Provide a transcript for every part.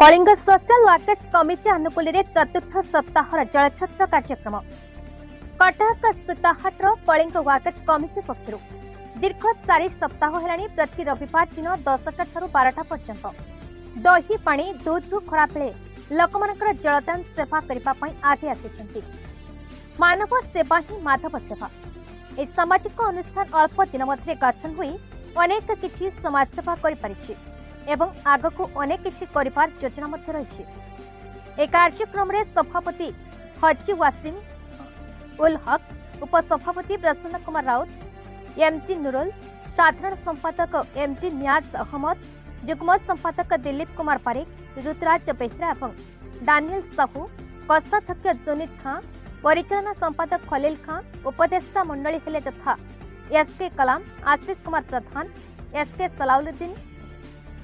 Kalinga social workers committee आनुकूल चतुर्थ सप्ताह जलछत्र कार्यक्रम कटक सुताहाट कलिंग वर्कर्स कमिटी पक्षर दीर्घ 4 सप्ताह है प्रति रविवार दिन 10टा 12टा पर्यंत दही पानी दूध खरा बेले लोकमानकर जलदान सेवा करने आगे आसी मानव सेवा ही माधव सेवा ए सामाजिक अनुष्ठान अल्प दिन मध्य गठन हुई अनेक किछि समाजसेवा करि एवं आगको अनेक किछि करिपार योजना मध्य रही। ए कार्यक्रम रे सभापति हज्जी वासिम उल हक, उपसभापति प्रसन्न कुमार राउत, एमटी नुरुल, साधारण संपादक एमटी नियाज अहमद, जुग्म संपादक दिलीप कुमार पारिक, ऋतुराज बेहरा एवं डानियल साहू, कोषाध्यक्ष जुनीद खां, परिचालना संपादक खलील खां, उपदेष्टा मंडली हेले यथा एसके कलाम, आशीष कुमार प्रधान, एसके सलाउद्दीन,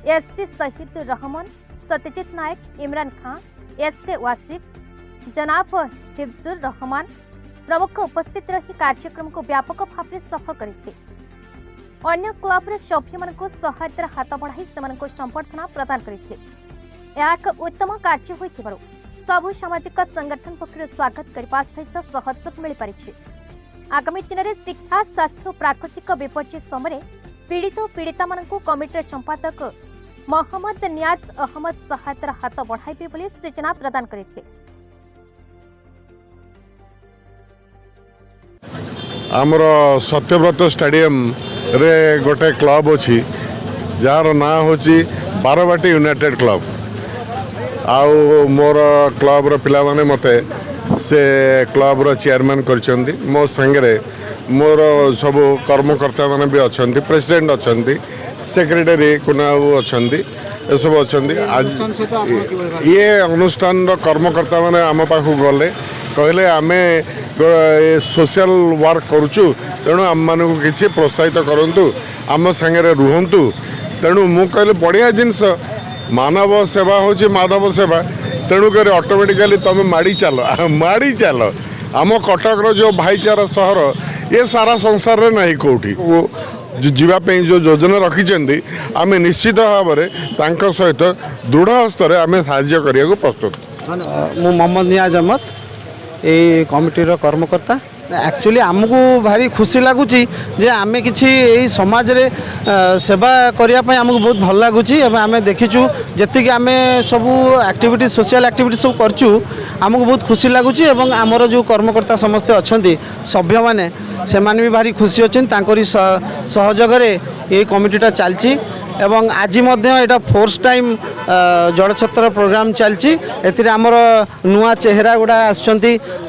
एसटी शहीद रहमान, सत्यजित नायक, इमरान खां, एसके वासिफ, जनाब हिफ्जुर रहमान प्रमुख उपस्थित रही कार्यक्रम को व्यापक भाव में सफल करते अन्य क्लब सभ्य मान सहायतार हाथ बढ़ाई से संबर्धना प्रदान करते एक उत्तम कार्य होइथिबारु सबु सामाजिक संगठन पक्षर स्वागत करने सहित सहयोग मिल पारिछि। आगामी दिन में शिक्षा स्वास्थ्य और प्राकृतिक विपर्य समय पीड़ित और पीड़िता मानक कमिटर संपादक मोहम्मद नियाज अहमद सहायतार हाथ बढ़ाइबे बोली सूचना प्रदान करते। आमर सत्यव्रत स्टेडियम रे गोटे क्लब अच्छी जार ना हूँ बारवाटी यूनाइटेड क्लब आउ मोर क्लब रो पिला माने मते से क्लब रो चेयरमैन करछंती मो संगे मोर सब कर्मकर्ता माने भी अच्छंती प्रेसिडेंट अच्छंती सेक्रेटरी कुनाऊ अच्छंती ए सब अच्छंती आज ये अनुष्ठान रो कर्मकर्ता माने आम पाखु गले कहले आमे सोशल वर्क करुचु तेणु आम मानक किसी प्रोत्साहित करूँ आम सांगे रुहतु तेणु मु कहले बढ़िया जिनस मानव सेवा हूँ माधव सेवा तेणुक ऑटोमेटिकली तुम माड़ी चल आम कटक जो भाईचारा सहर ये सारा संसार रे नहीं कौटी जीवाई जो योजना रखी आम निश्चित भाव में सहित दृढ़ हस्तर आम साहाय्य करने को प्रस्तुत। मु मोहम्मद नियाज अहमद ये कमिटीर कर्मकर्ता एक्चुअली आमको भारी खुशी लगुच जे आमे किछि एई समाज रे सेवा करने आमको बहुत भल लगुच आम देखीचु जी आम सब एक्टिविटी सोशल एक्टिविटी सब करचु आमको बहुत खुशी लगुच आमर जो कर्मकर्ता समस्ते अच्छा सभ्य मैंने से माने भी भारी खुशी अच्छे सहयोग ये कमिटीटा चलची एवं आज यहाँ फोर्थ टाइम जलछत्र प्रोग्राम चलची एमर नुआ चेहरा गुड़ा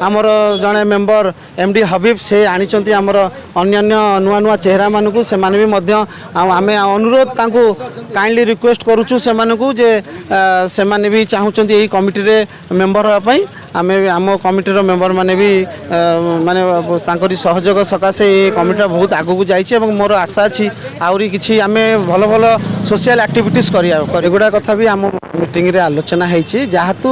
आमर जड़े मेंबर एमडी हबीब से आनी आमर अन्य नुआ नुआ चेहरा मानू से माने भी आम अनुरोध तांको काइंडली रिक्वेस्ट करुचु से मानू जे से माने भी चाहूँगी यही कमिटी रे मेंबर होगापाई आम आम कमिटीर मेंबर माने भी माने सहयोग सकाशे ये कमिटी बहुत आगू जाइए मोर आशा अच्छी आहरी किसी आम भल भल सोशल एक्टिविटीज करा कथा भी आम मीटिंग रे आलोचना होती जहाँतु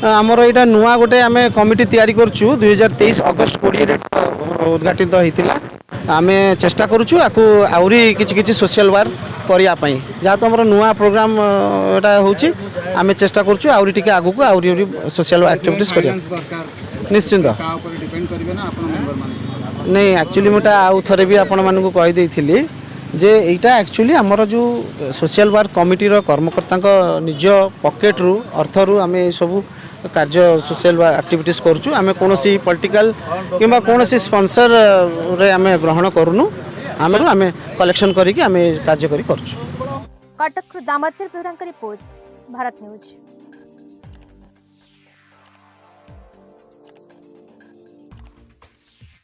आमर यहाँ नुआ गोटे आम कमिटी तैयारी करछु 2023 अगस्त 20 उद्घाटित होता आम चेष्टा करुछु आकु आहरी किछि सोशल वर्क करने जहाँ तो आम नुआ प्रोग्राम यहाँ होची आम चेष्टा करुछु आहरी टिके आगु को आहरी सोशल एक्टिविटीज कर निश्चिंत नहीं एक्चुअली मुझे आउ थे भी आपण मानक कहीदे जे यहाँ एक्चुअली आमर जो सोशल वर्क कमिटीर कर्मकर्ता निज पॉकेट रु अर्थ रु आम सब कार्य सोशल एक्टिविटीज करुचु आम कौन पॉलिटिकल किंबा कौन स्पॉन्सर रे आम ग्रहण करूनु आम कलेक्शन करिक आम कार्य करुचु। Cuttack Damodar Behera report Bharat news.